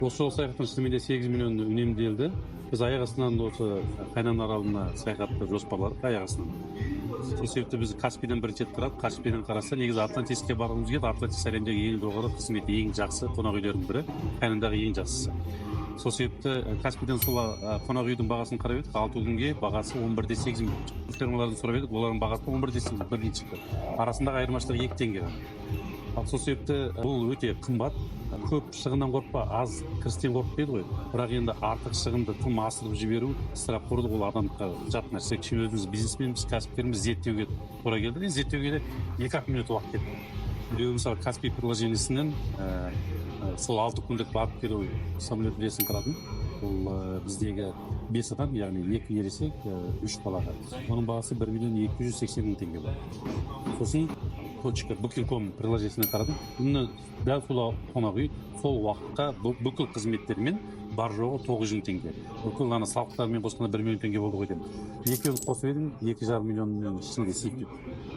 Осы саяхаттың шынымен де 8 миллион үнемделді. Біз аяқ астынан осы Қайнан аралына саяхатты жоспарладық аяқ астынан. Сол себепті біз Каспийден бірінші рет тұрады. Каспийден қараса негізі Атлантиске барғымыз келді. Атлантис әлемдегі ең жоғары қызметі, ең жақсы қонақ үйлердің бірі, Қайнандағы ең жақсысы. Сол себепті Каспийден сол қонақ үйдің бағасын қарап едік. 6 күнге бағасы 11,8 миллион. Фермалардан сұрап едік, олардың бағасы 11,8 миллион бірден шықты. Арасындағы айырмашылығы 2 теңге. Ал сол себепті бұл өте қымбат. Көп шығыннан қорықпа, аз кірістен қорық дейді ғой. Бірақ енді артық шығынды тым асырып жіберу, ысырапқорлық ол адамға жат нәрсе. Кішкене өзіміз бизнесменбіз, кәсіпкеріміз зерттеуге тура келді. Зерттеуге де 2-ақ минут уақыт кетті. Біреу мысалы Каспий приложениесінен сол 6 күндік барып келу самолет билетін қылатын. Ол біздегі 5 адам, яғни 2 ересек, 3 балаға. Оның бағасы 1 миллион 280 мың теңге бар. Сосын Booking.com приложениесіне қарадым. Бұны дәл сол қонақ үй сол уақытқа бүкіл қызметтермен бар жоғы 900 мың теңге. Бүкіл салықтармен қосқанда 1 миллион теңге болды ғой деймін. Екеуін қосып едім, 2,5 миллионның ішінде сипеп.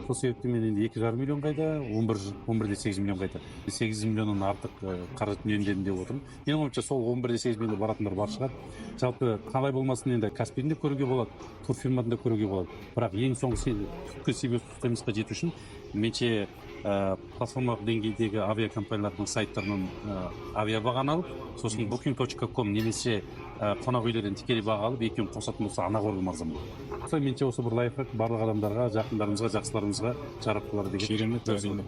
Сол себепті мен енді 2,5 миллион қайда, 11,8 миллион қайда. 8 миллионның артық қаражат үнемдедім деп отырмын. Менің ойымша сол 11,8 миллион баратындар бар шығар. Жалпы қалай болмасын енді Каспийде көруге болады, турфирмасында көруге болады. Бірақ ең соңғы түпкі себепке жету үшін менше платформалық деңгейдегі авиакомпаниялардың сайттарынан авиабағаны алып, сосын Booking.com немесе қонақ үйлерден тікелей баға алып, екеуін қосатын болса анағұрлым арзан болады. Менше осы бір лайфхак барлық адамдарға, жақындарымызға, жақсыларымызға жарап қалар деген.